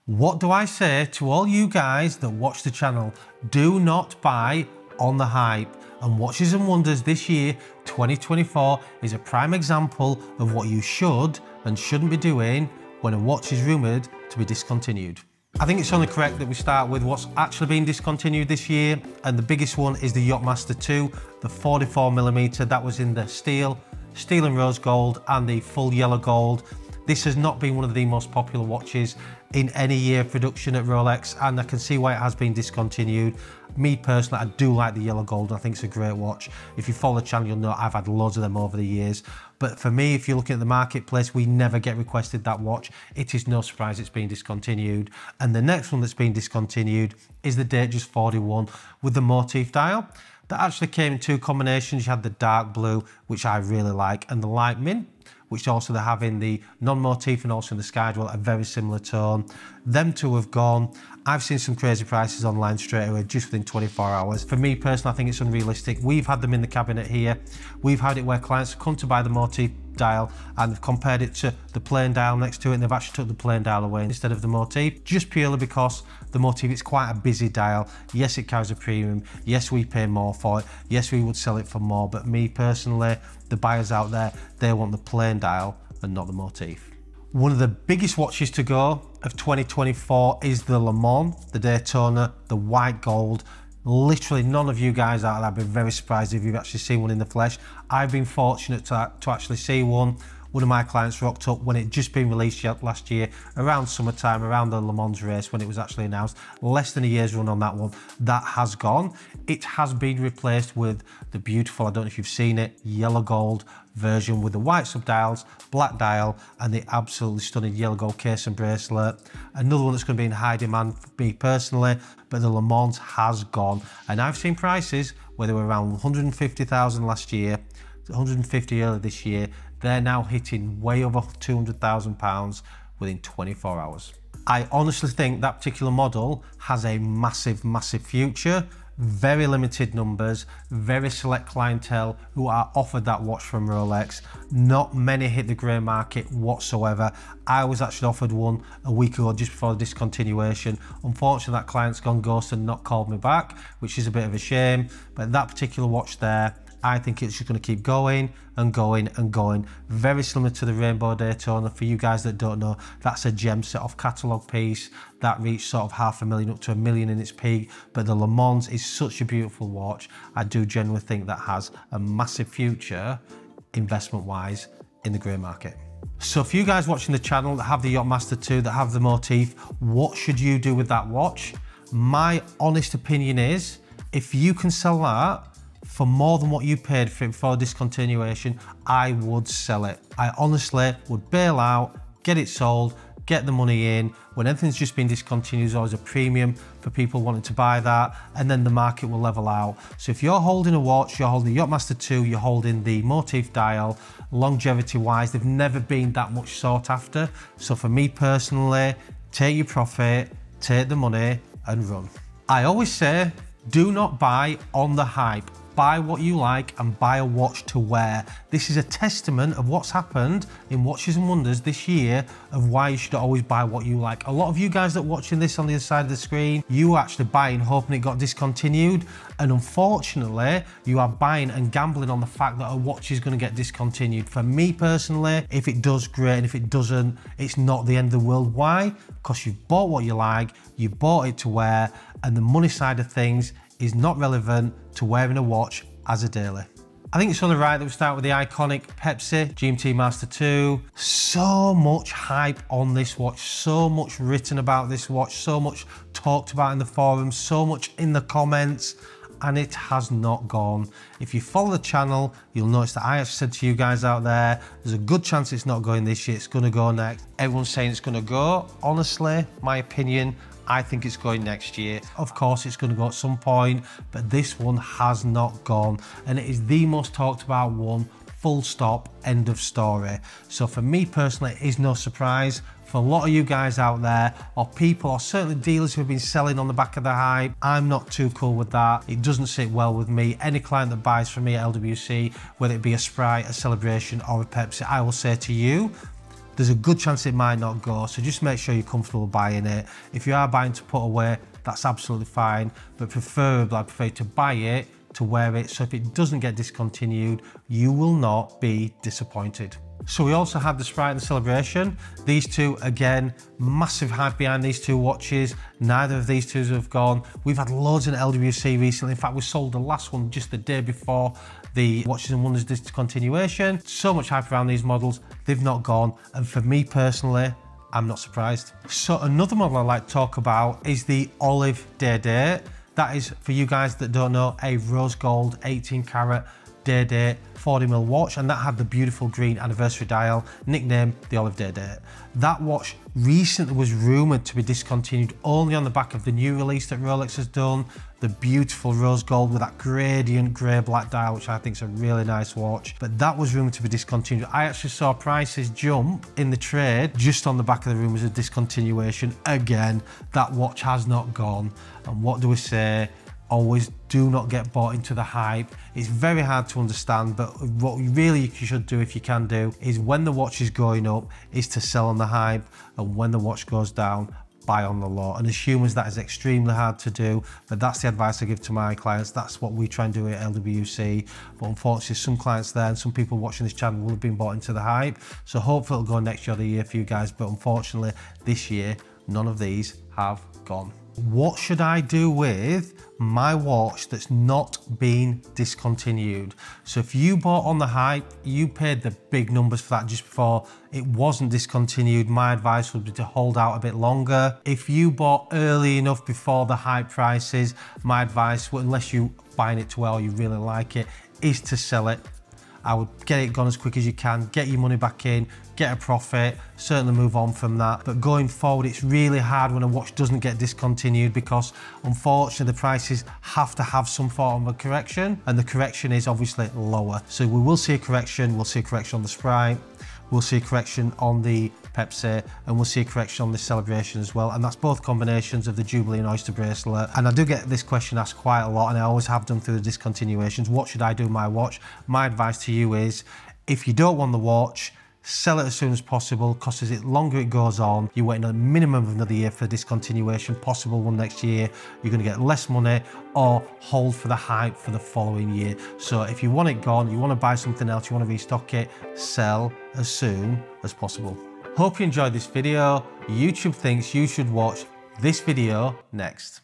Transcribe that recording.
What do I say to all you guys that watch the channel? Do not buy on the hype. And Watches and Wonders this year, 2024, is a prime example of what you should and shouldn't be doing when a watch is rumoured to be discontinued. I think it's only correct that we start with what's actually been discontinued this year, and the biggest one is the Yacht-Master II, the 44mm. That was in the steel and rose gold, and the full yellow gold. This has not been one of the most popular watches in any year of production at Rolex, and I can see why it has been discontinued. Me personally, I do like the yellow gold. I think it's a great watch. If you follow the channel, you'll know I've had loads of them over the years. But for me, if you're looking at the marketplace, we never get requested that watch. It is no surprise it's been discontinued. And the next one that's been discontinued is the Datejust 41 with the Motif dial. That actually came in two combinations. You had the dark blue, which I really like, and the light mint, which also they have in the non-motif and also in the sky jewel, a very similar tone. Them two have gone. I've seen some crazy prices online straight away, just within 24 hours. For me personally, I think it's unrealistic. We've had them in the cabinet here. We've had it where clients have come to buy the Motif dial and they've compared it to the plain dial next to it, and they've actually took the plain dial away instead of the Motif, just purely because the Motif is quite a busy dial. Yes, it carries a premium. Yes, we pay more for it. Yes, we would sell it for more, but me personally, the buyers out there, they want the plain dial and not the Motif. One of the biggest watches to go of 2024 is the Le Mans, the Daytona, the white gold. Literally none of you guys out there, I'd be very surprised if you've actually seen one in the flesh. I've been fortunate to actually see one. One of my clients rocked up when it just been released last year, around summertime, around the Le Mans race when it was actually announced. Less than a year's run on that one. That has gone. It has been replaced with the beautiful, I don't know if you've seen it, yellow gold version with the white subdials, black dial, and the absolutely stunning yellow gold case and bracelet. Another one that's going to be in high demand for me personally, but the Le Mans has gone. And I've seen prices where they were around 150,000 last year, 150 earlier this year. They're now hitting way over £200,000 within 24 hours. I honestly think that particular model has a massive, massive future. Very limited numbers, very select clientele who are offered that watch from Rolex. Not many hit the grey market whatsoever. I was actually offered one a week ago just before the discontinuation. Unfortunately, that client's gone ghost and not called me back, which is a bit of a shame. But that particular watch there, I think it's just going to keep going and going and going. Very similar to the Rainbow Daytona. For you guys that don't know, that's a gem set off catalogue piece that reached sort of $500,000 up to $1 million in its peak. But the Le Mans is such a beautiful watch. I do genuinely think that has a massive future investment-wise in the grey market. So for you guys watching the channel that have the Yacht-Master II, that have the Motif, what should you do with that watch? My honest opinion is, if you can sell that for more than what you paid for it before discontinuation, I would sell it. I honestly would bail out, get it sold, get the money in. When anything's just been discontinued, there's always a premium for people wanting to buy that, and then the market will level out. So if you're holding a watch, you're holding the Yacht-Master II, you're holding the Motif dial, longevity-wise, they've never been that much sought after. So for me personally, take your profit, take the money, and run. I always say, do not buy on the hype. Buy what you like and buy a watch to wear. This is a testament of what's happened in Watches and Wonders this year, of why you should always buy what you like. A lot of you guys that are watching this on the other side of the screen, you are actually buying hoping it got discontinued, and unfortunately you are buying and gambling on the fact that a watch is going to get discontinued. For me personally, if it does, great, and if it doesn't, it's not the end of the world. Why? Because you've bought what you like, you bought it to wear, and the money side of things is not relevant to wearing a watch as a daily. I think it's only right that we start with the iconic Pepsi GMT Master II. So much hype on this watch, so much written about this watch, so much talked about in the forums, so much in the comments, and it has not gone. If you follow the channel, you'll notice that I have said to you guys out there, there's a good chance it's not going this year, it's going to go next. Everyone's saying it's going to go. Honestly, my opinion, I think it's going next year. Of course, it's going to go at some point, but this one has not gone, and it is the most talked about one, full stop, end of story. So for me personally, it is no surprise. For a lot of you guys out there, or people, or certainly dealers who have been selling on the back of the hype, I'm not too cool with that. It doesn't sit well with me. Any client that buys from me at LWC, whether it be a Sprite, a Celebration, or a Pepsi, I will say to you, there's a good chance it might not go. So just make sure you're comfortable buying it. If you are buying to put away, that's absolutely fine. But preferably, I prefer to buy it, to wear it. So if it doesn't get discontinued, you will not be disappointed. So we also have the Sprite and the Celebration. These two, again, massive hype behind these two watches. Neither of these two have gone. We've had loads in LWC recently. In fact, we sold the last one just the day before the Watches and Wonders discontinuation. So much hype around these models. They've not gone. And for me personally, I'm not surprised. So another model I'd like to talk about is the Olive Day Date. That is, for you guys that don't know, a rose gold 18 karat day date 40mm watch, and that had the beautiful green anniversary dial, nicknamed the Olive Day Date. That watch recently was rumoured to be discontinued only on the back of the new release that Rolex has done, the beautiful rose gold with that gradient grey black dial, which I think is a really nice watch. But that was rumoured to be discontinued. I actually saw prices jump in the trade just on the back of the rumours of discontinuation. Again, that watch has not gone. And what do we say? Always do not get bought into the hype. It's very hard to understand, but what really you should do, if you can do, is when the watch is going up, is to sell on the hype, and when the watch goes down, buy on the low. And as humans, that is extremely hard to do, but that's the advice I give to my clients. That's what we try and do at LWC. But unfortunately, some clients there and some people watching this channel will have been bought into the hype. So hopefully it'll go next year or the year for you guys, but unfortunately this year, none of these have gone. What should I do with my watch that's not been discontinued? So if you bought on the hype, you paid the big numbers for that just before it wasn't discontinued, my advice would be to hold out a bit longer. If you bought early enough before the hype prices, my advice, unless you're buying it to well, you really like it, is to sell it. I would get it gone as quick as you can, get your money back in, get a profit, certainly move on from that. But going forward, it's really hard when a watch doesn't get discontinued, because unfortunately the prices have to have some form of a correction, and the correction is obviously lower. So we will see a correction. We'll see a correction on the Sprite, we'll see a correction on the Pepsi, and we'll see a correction on the Celebration as well. And that's both combinations of the Jubilee and Oyster bracelet. And I do get this question asked quite a lot, and I always have done through the discontinuations. What should I do with my watch? My advice to you is, if you don't want the watch, sell it as soon as possible, because as the longer it goes on, you're waiting a minimum of another year for discontinuation, possible one next year, you're going to get less money, or hold for the hype for the following year. So if you want it gone, you want to buy something else, you want to restock it, sell as soon as possible. Hope you enjoyed this video. YouTube thinks you should watch this video next.